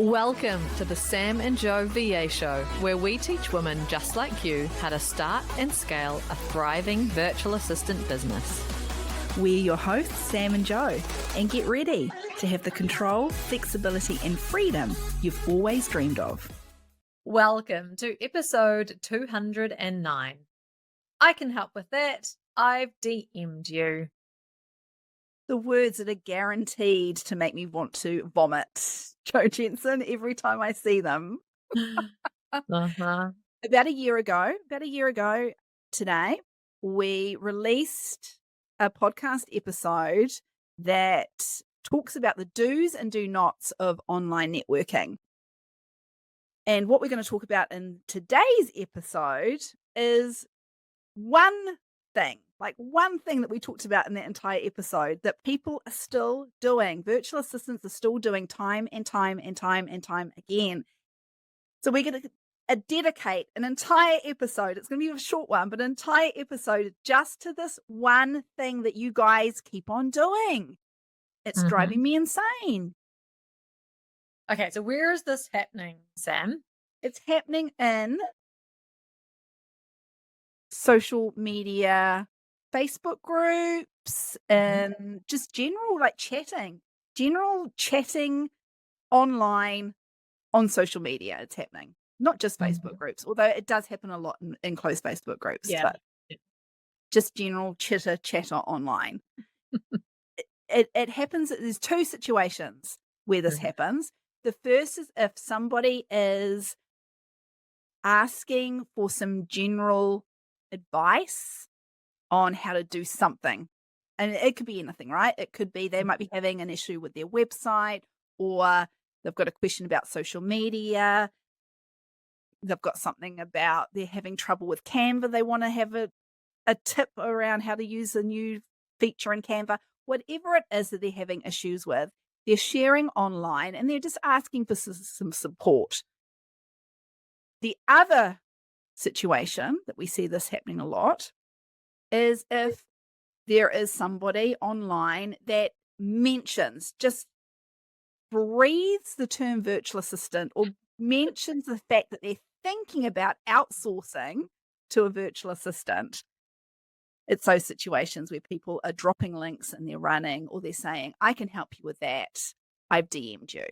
Welcome to the Sam and Joe VA Show, where we teach women just like you how to start and scale a thriving virtual assistant business. We're your hosts, Sam and Joe, and get ready to have the control, flexibility, and freedom you've always dreamed of. Welcome to episode 209. I can help with that. I've DM'd you. The words that are guaranteed to make me want to vomit, Joe Jensen, every time I see them. About a year ago today, we released a podcast episode that talks about the do's and do nots of online networking. And what we're going to talk about in today's episode is one thing that we talked about in that entire episode that people are still doing. Virtual assistants are still doing time and time again. So we're going to dedicate an entire episode. It's going to be a short one, but an entire episode just to this one thing that you guys keep on doing. It's driving me insane. Okay, so where is this happening, Sam? It's happening in social media, Facebook groups, and just general chatting online on social media. It's happening, not just Facebook groups, although it does happen a lot in closed Facebook groups, but just general chatter online. It happens. There's two situations where this happens. The first is if somebody is asking for some general advice on how to do something. And it could be anything, right? It could be they might be having an issue with their website, or they've got a question about social media. They've got something about they're having trouble with Canva. They want to have a tip around how to use a new feature in Canva. Whatever it is that they're having issues with, they're sharing online and they're just asking for some support. The other situation that we see this happening a lot is if there is somebody online that just breathes the term virtual assistant or mentions the fact that they're thinking about outsourcing to a virtual assistant. It's those situations where people are dropping links and they're running, or they're saying, I can help you with that. I've DM'd you.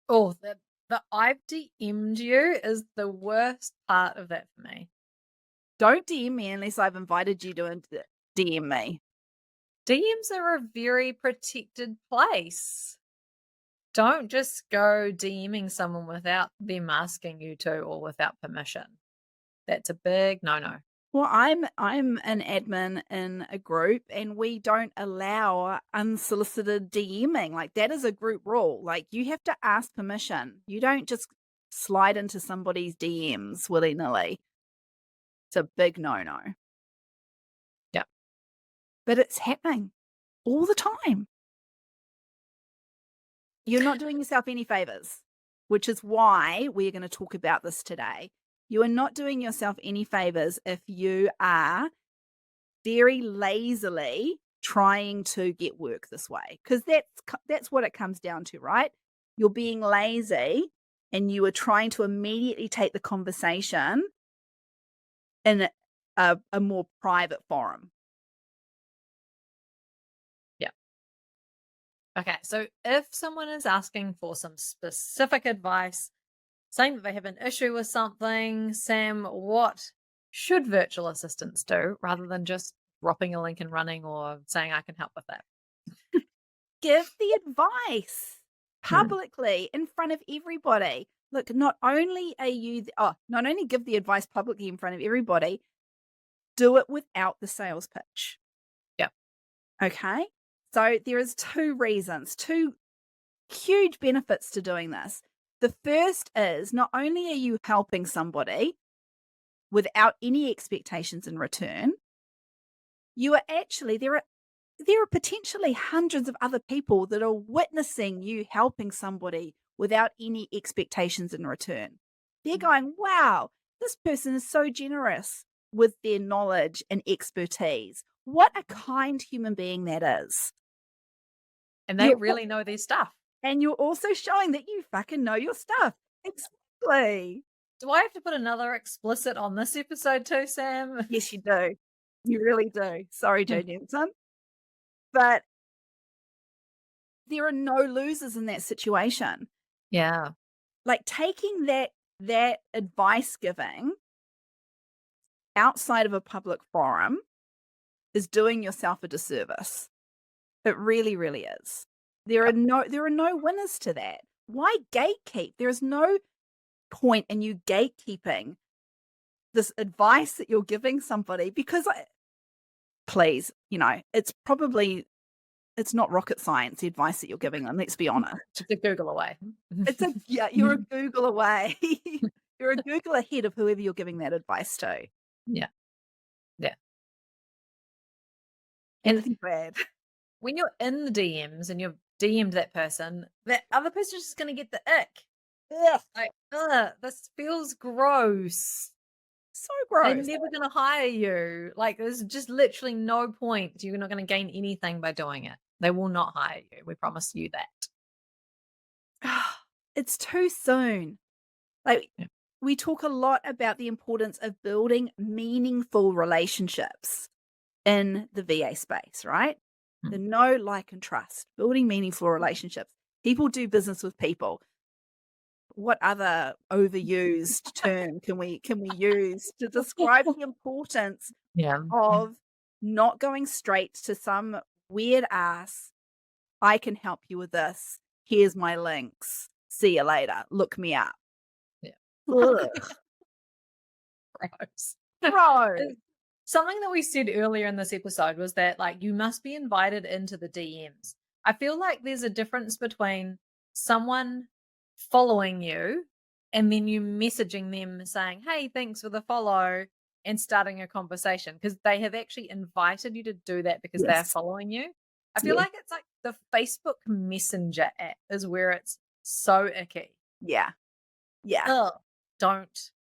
Oh, the I've DM'd you is the worst part of that for me. Don't DM me unless I've invited you to DM me. DMs are a very protected place. Don't just go DMing someone without them asking you to or without permission. That's a big no-no. Well, I'm an admin in a group and we don't allow unsolicited DMing. Like, that is a group rule. Like, you have to ask permission. You don't just slide into somebody's DMs willy-nilly. It's a big no-no. Yeah. But it's happening all the time. You're not doing yourself any favors, which is why we're going to talk about this today. You are not doing yourself any favors if you are very lazily trying to get work this way, because that's what it comes down to, right? You're being lazy and you are trying to immediately take the conversation in a more private forum. Yeah. Okay, so if someone is asking for some specific advice, saying that they have an issue with something, Sam, what should virtual assistants do rather than just dropping a link and running or saying I can help with that? Give the advice publicly in front of everybody. Look, not only give the advice publicly in front of everybody, do it without the sales pitch. Yeah. Okay. So there is two huge benefits to doing this. The first is not only are you helping somebody without any expectations in return, you are actually, there are potentially hundreds of other people that are witnessing you helping somebody without any expectations in return. They're going, wow, this person is so generous with their knowledge and expertise. What a kind human being that is. And they really know their stuff. And you're also showing that you fucking know your stuff. Exactly. Do I have to put another explicit on this episode too, Sam? Yes, you do. You really do. Sorry, Joe Jensen. But there are no losers in that situation. Yeah. Like taking that advice giving outside of a public forum is doing yourself a disservice. It really, really is. There are no winners to that. Why gatekeep? There is no point in you gatekeeping this advice that you're giving somebody because please, it's not rocket science, the advice that you're giving them, let's be honest. Just a Google away. You're a Google away. You're a Google ahead of whoever you're giving that advice to. Yeah. Yeah. Anything bad. When you're in the DMs and you've DM'd that person, that other person's just gonna get the ick. Ugh, Like, ugh, this feels gross. so They're gross. never gonna hire you. Like, there's just literally no point. You're not gonna gain anything by doing it. They will not hire you. We promise you that. It's too soon. Like, Yeah. we talk a lot about the importance of building meaningful relationships in the VA space, right? The know, like, and trust, building meaningful relationships. People do business with people. What other overused term can we use to describe the importance Yeah. of not going straight to some weird ass, I can help you with this. Here's my links. See you later. Look me up. Yeah. Ugh. Gross. Bro. Something that we said earlier in this episode was that, like, you must be invited into the DMs. I feel like there's a difference between someone following you and then you messaging them saying, hey, thanks for the follow, and starting a conversation because they have actually invited you to do that because they're Yes. following you. I feel Yeah. like it's like the Facebook Messenger app is where it's so icky. Yeah. Yeah. Ugh, don't.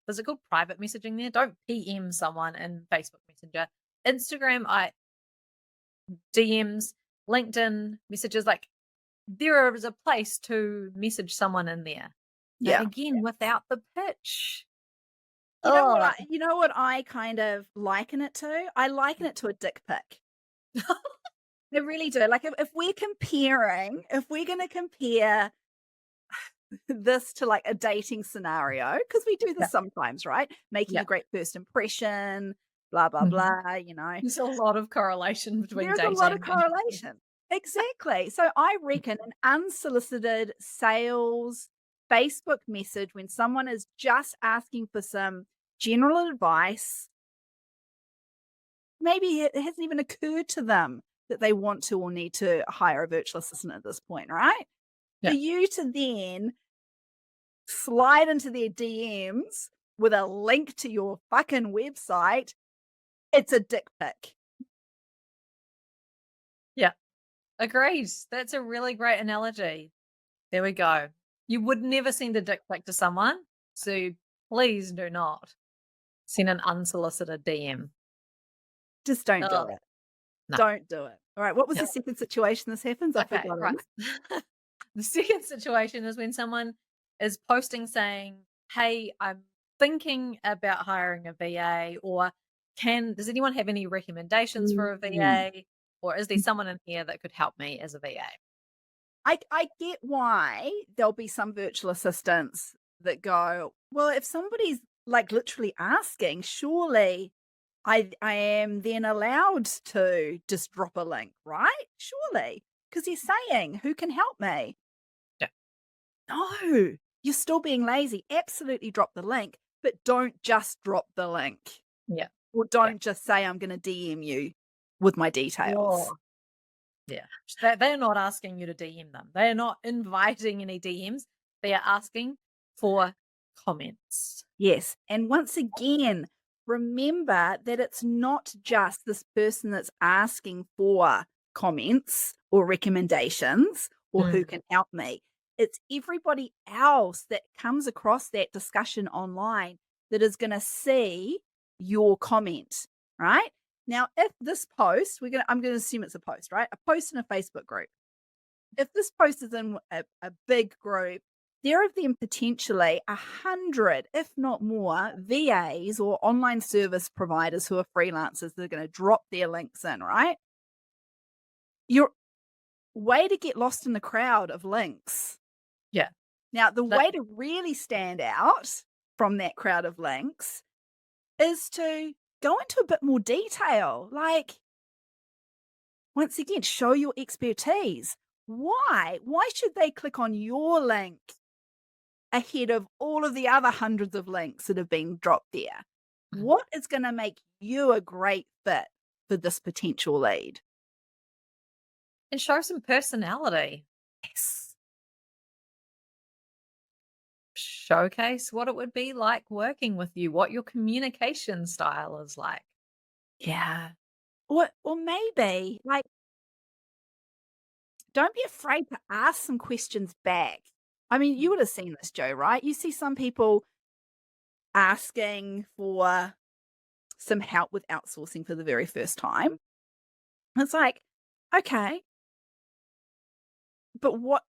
Is it called private messaging there? Don't PM someone in Facebook Messenger. Instagram, DMs, LinkedIn messages, like there is a place to message someone in there. Yeah. And again, without the pitch. You know what I kind of liken it to? I liken it to a dick pic. I really do. Like if we're going to compare this to like a dating scenario, because we do this sometimes, right? Making a great first impression, blah, blah, blah, There's a lot of correlation between There's dating. a lot of correlation. Exactly. So I reckon an unsolicited sales Facebook message when someone is just asking for some general advice, maybe it hasn't even occurred to them that they want to or need to hire a virtual assistant at this point, right? Yeah. For you to then slide into their DMs with a link to your fucking website, it's a dick pic. Yeah. Agreed. That's a really great analogy. There we go. You would never send a dick pic to someone, so please do not send an unsolicited DM. Just don't do it. No. Don't do it. All right. What was the second situation this happens? I forgot. Right. The second situation is when someone is posting saying, hey, I'm thinking about hiring a VA, or does anyone have any recommendations for a VA? Or is there someone in here that could help me as a VA? I get why there'll be some virtual assistants that go, well, if somebody's like literally asking, surely I am then allowed to just drop a link, right? Surely. Because he's saying, who can help me? Yeah. No, you're still being lazy. Absolutely drop the link, but don't just drop the link. Yeah. Or don't just say, I'm going to DM you with my details. Oh. Yeah. They're not asking you to DM them. They are not inviting any DMs. They are asking for comments. Yes. And once again, remember that it's not just this person that's asking for comments or recommendations or who can help me. It's everybody else that comes across that discussion online that is going to see your comment, right? Now, if this post, I'm going to assume it's a post, right? A post in a Facebook group. if this post is in a big group, there are then potentially 100, if not more, VAs or online service providers who are freelancers that are going to drop their links in, right? Your way to get lost in the crowd of links. Yeah. Now, the That way to really stand out from that crowd of links is to go into a bit more detail. Like, once again, show your expertise. Why? Why should they click on your link ahead of all of the other hundreds of links that have been dropped there? mm, What is going to make you a great fit for this potential lead? and show some personality. Yes. Showcase what it would be like working with you, what your communication style is like. Yeah. Or maybe like don't be afraid to ask some questions back. I mean, you Mm, would have seen this, Joe, right? You see some people asking for some help with outsourcing for the very first time. It's like, okay, but what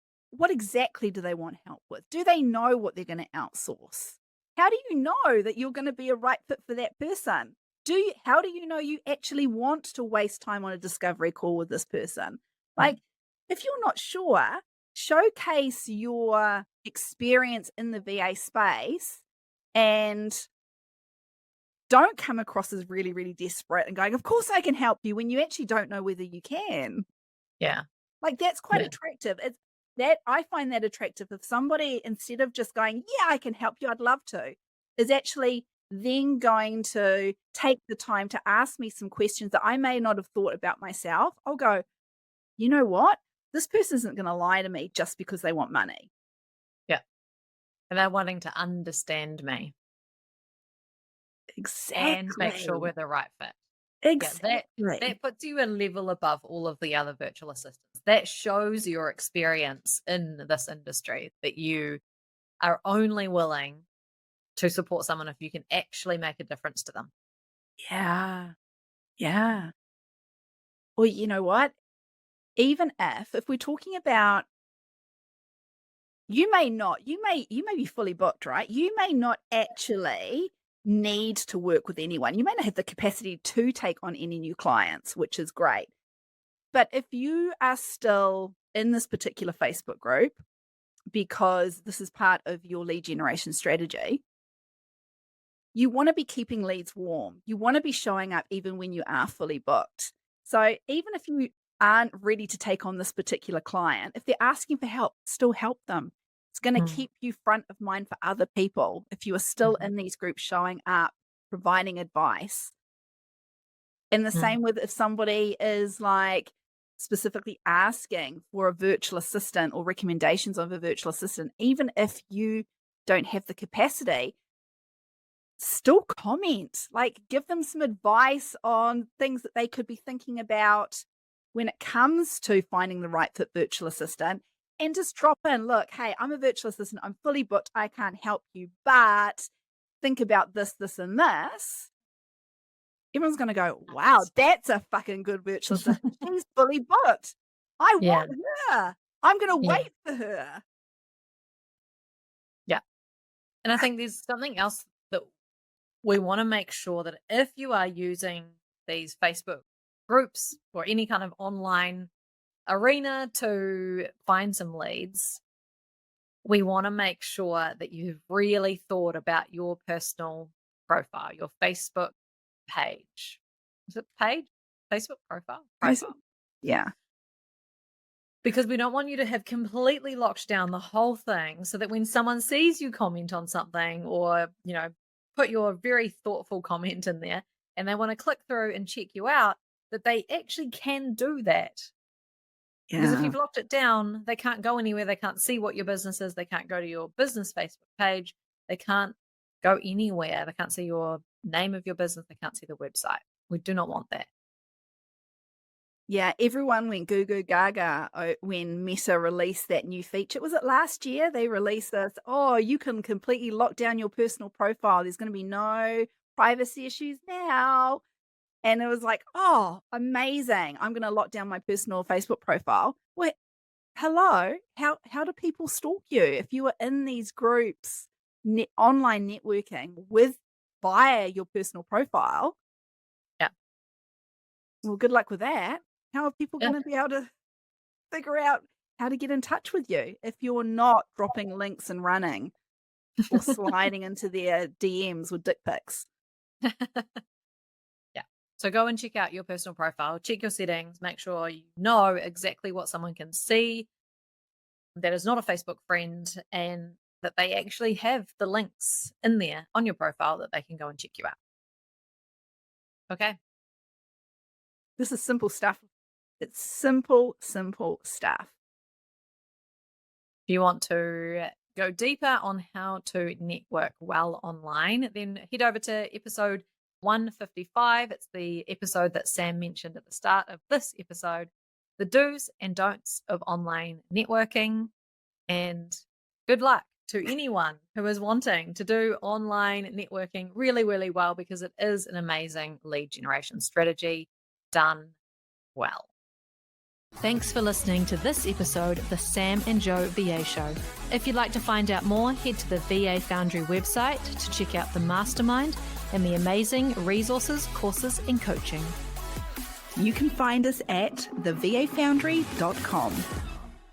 exactly do they want help with? Do they know what they're going to outsource? How do you know that you're going to be a right fit for that person? How do you know you actually want to waste time on a discovery call with this person? mm, Like, if you're not sure, showcase your experience in the VA space and don't come across as really, really desperate and going, of course I can help you when you actually don't know whether you can. yeah. Like, that's quite Yeah. attractive. It's that I find that attractive if somebody, instead of just going, "Yeah, I can help you, I'd love to," is actually then going to take the time to ask me some questions that I may not have thought about myself. I'll go, "You know what? This person isn't gonna lie to me just because they want money." Yeah. And they're wanting to understand me and make sure Exactly. we're the right fit. Yeah, Exactly. that puts you a level above all of the other virtual assistants. That shows your experience in this industry, that you are only willing to support someone if you can actually make a difference to them. Yeah. Yeah. Or you know what? Even if we're talking about you may be fully booked, right? You may not actually need to work with anyone. You may not have the capacity to take on any new clients, which is great. But if you are still in this particular Facebook group because this is part of your lead generation strategy, you want to be keeping leads warm. You want to be showing up even when you are fully booked. So even if you aren't ready to take on this particular client, if they're asking for help, still help them. It's going to Mm, keep you front of mind for other people if you are still mhm, in these groups showing up, providing advice. And the mm, same with if somebody is like specifically asking for a virtual assistant or recommendations of a virtual assistant, even if you don't have the capacity, still comment, like, give them some advice on things that they could be thinking about when it comes to finding the right fit virtual assistant, and just drop in, "Look, hey, I'm a virtual assistant, I'm fully booked, I can't help you, but think about this, this, and this." Everyone's gonna go, "Wow, nice. that's a fucking good virtual assistant. She's fully booked. I Yeah, want her. I'm gonna yeah, wait for her." yeah. And I think there's something else that we want to make sure that if you are using these Facebook groups or any kind of online arena to find some leads, we want to make sure that you've really thought about your personal profile, your Facebook page. Is it page? Facebook profile? Profile. Yeah. Because we don't want you to have completely locked down the whole thing so that when someone sees you comment on something or, put your very thoughtful comment in there and they want to click through and check you out, that they actually can do that. Because if Yeah. you've locked it down, they can't go anywhere. They can't see what your business is. They can't go to your business Facebook page. They can't go anywhere. They can't see your name of your business. They can't see the website. We do not want that. Yeah, everyone went goo goo gaga when Meta released that new feature. Was it last year they released this? Oh, you can completely lock down your personal profile. There's going to be no privacy issues now. And it was like, oh, amazing. I'm going to lock down my personal Facebook profile. Wait, hello, how do people stalk you? If you are in these groups, online networking with via your personal profile, Yeah. well, good luck with that. How are people Yeah. going to be able to figure out how to get in touch with you if you're not dropping links and running or sliding into their DMs with dick pics? Yeah. So go and check out your personal profile, check your settings, make sure you know exactly what someone can see that is not a Facebook friend, and that they actually have the links in there on your profile that they can go and check you out. Okay. This is simple stuff. It's simple, simple stuff. If you want to go deeper on how to network well online, then head over to episode 155. It's the episode that Sam mentioned at the start of this episode, the do's and don'ts of online networking. And good luck to anyone who is wanting to do online networking really, really well, because it is an amazing lead generation strategy done well. Thanks for listening to this episode of the Sam and Joe VA Show. If you'd like to find out more, head to the VA Foundry website to check out the mastermind and the amazing resources, courses, and coaching. You can find us at thevafoundry.com.